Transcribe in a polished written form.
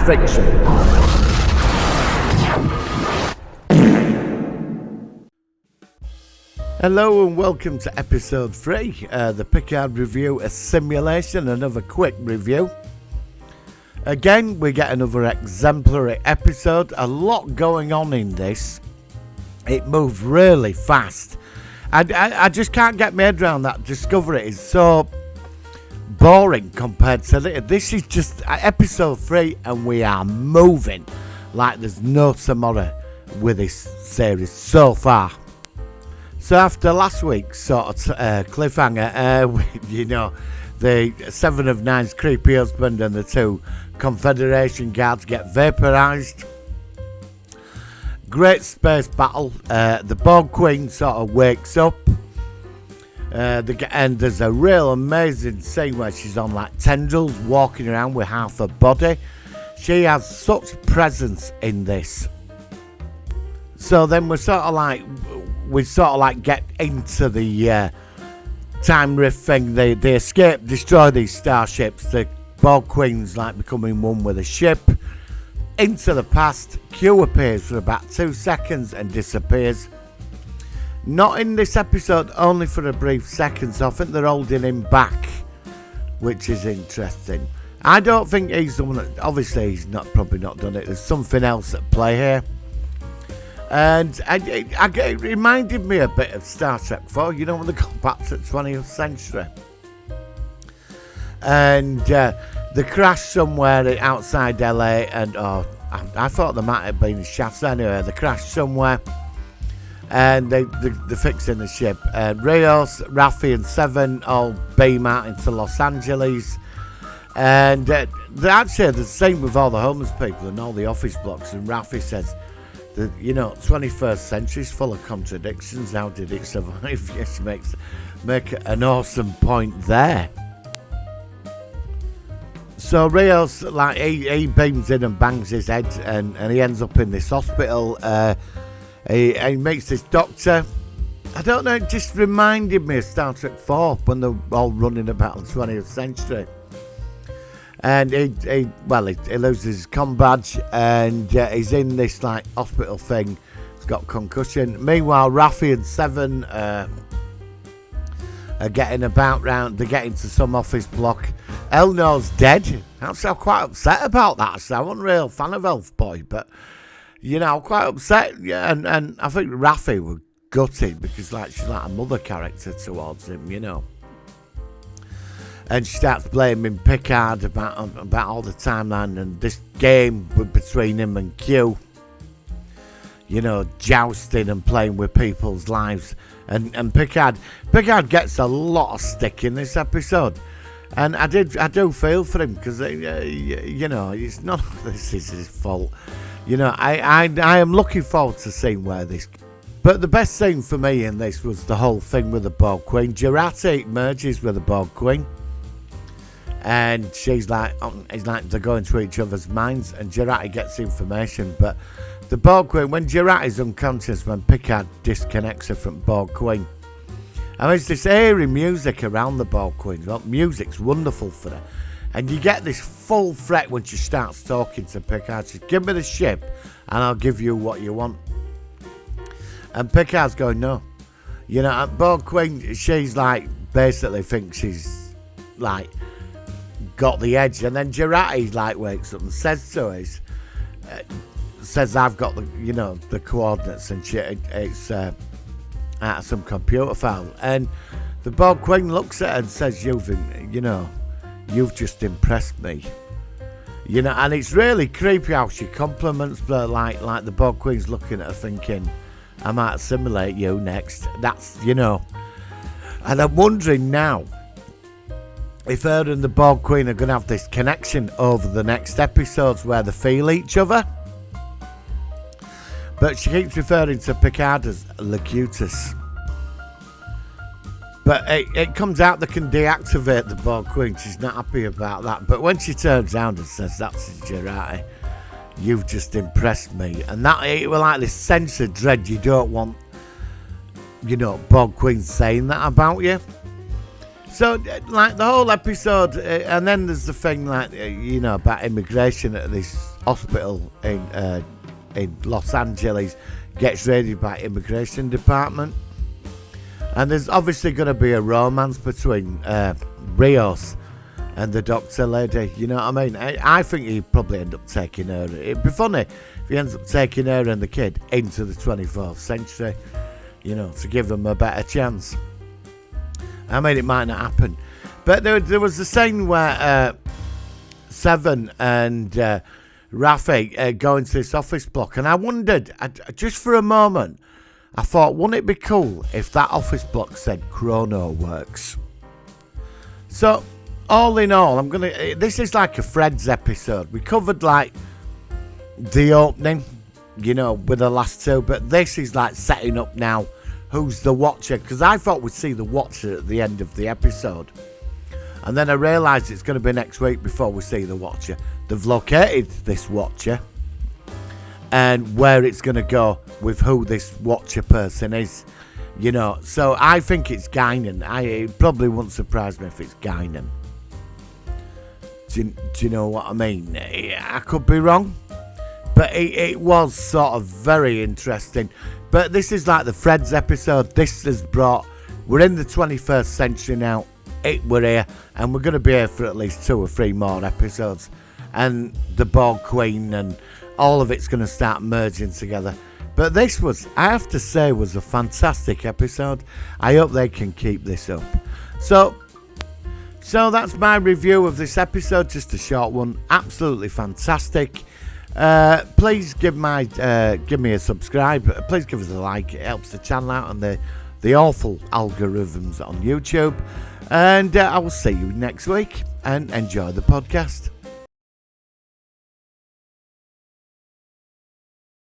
fiction. Hello and welcome to episode 3, the Picard Review Assimilation, another quick review. Again, we get another exemplary episode, a lot going on in this. It moves really fast. I just can't get my head around that. Discovery is so boring compared to this is just episode 3 and we are moving like there's no tomorrow with this series so far. So after last week's sort of cliffhanger, the 7 of 9's creepy husband and the 2 Confederation guards get vaporised. Great space battle. The Borg Queen sort of wakes up. And there's a real amazing scene where she's on like tendrils walking around with half her body. She has such presence in this. So then we sort of like get into the time rift thing. They escape, destroy these starships. The Borg Queen's like becoming one with a ship. Into the past, Q appears for about 2 seconds and disappears. Not in this episode, only for a brief second, so I think they're holding him back, which is interesting. I don't think he's the one that, obviously he's probably not done it. There's something else at play here. And it reminded me a bit of Star Trek 4, you know, when they go back to the 20th century. And they crashed somewhere outside LA, and I thought there might have been a shaft anyway. They crashed somewhere, and they're fixing the ship. Rios, Raffi, and 7 all beam out into Los Angeles, and they're actually the same with all the homeless people and all the office blocks. And Raffi says, 21st century is full of contradictions. How did it survive? Yes, make an awesome point there. So Rios, like he beams in and bangs his head, and he ends up in this hospital. He meets this doctor. I don't know, it just reminded me of Star Trek 4 when they're all running about the 20th century. And he loses his comm badge, and he's in this like hospital thing. He's got concussion. Meanwhile, Raffi and 7 are getting about round. They get into some office block. Elnor's dead. I'm quite upset about that. So I'm not a real fan of Elf Boy, but I'm quite upset. Yeah, and I think Raffi was gutted because she's like a mother character towards him, And she starts blaming Picard about all the timeline and this game between him and Q. Jousting and playing with people's lives. And Picard gets a lot of stick in this episode. And I do feel for him because, it's not this is his fault. I am looking forward to seeing where this... But the best thing for me in this was the whole thing with the Borg Queen. Jurati merges with the Borg Queen. And she's like, it's like they're going to each other's minds, and Jurati gets information. But the Borg Queen, when Jurati's unconscious, when Picard disconnects her from Borg Queen, and there's this airy music around the Borg Queen. Well, music's wonderful for her. And you get this full threat when she starts talking to Picard. She says, give me the ship, and I'll give you what you want. And Picard's going, no. Borg Queen, she's like, basically thinks she's like, got the edge, and then Jurati like wakes up and says to her, says I've got the coordinates, and it's out of some computer file, and the Borg Queen looks at her and says, you've just impressed me, and it's really creepy how she compliments her, like the Borg Queen's looking at her thinking, I might assimilate you next. That's and I'm wondering now if her and the Borg Queen are going to have this connection over the next episodes where they feel each other. But she keeps referring to Picard as Locutus. But it comes out they can deactivate the Borg Queen. She's not happy about that. But when she turns around and says, that's Jurati, you've just impressed me. And that it was like this sense of dread. You don't want, Borg Queen saying that about you. So, like, the whole episode, and then there's the thing, like, about immigration at this hospital in Los Angeles gets raided by immigration department, and there's obviously going to be a romance between Rios and the doctor lady. You know what I mean? I think he'd probably end up taking her. It'd be funny if he ends up taking her and the kid into the 24th century, you know, to give them a better chance. I mean, it might not happen, but there was a scene where Seven and Rafi go into this office block, and I wondered, just for a moment, I thought, wouldn't it be cool if that office block said Chrono Works? So, all in all, this is like a Fred's episode. We covered like the opening, you know, with the last two, but this is like setting up now who's the Watcher, because I thought we'd see the Watcher at the end of the episode, and then I realised it's going to be next week before we see the Watcher. They've located this Watcher and where it's going to go with who this Watcher person is, you know. So I think it's Guinan. It probably wouldn't surprise me if it's Guinan. Do you know what I mean? I could be wrong, but it was sort of very interesting. But this is like the Fred's episode. This has brought, we're in the 21st century now. We're here, and we're going to be here for at least 2 or 3 more episodes. And the Borg Queen and all of it's going to start merging together. But this was, I have to say, was a fantastic episode. I hope they can keep this up. So that's my review of this episode. Just a short one. Absolutely fantastic. Please give me a subscribe. Please give us a like. It helps the channel out and the awful algorithms on YouTube. And I will see you next week, and enjoy the podcast.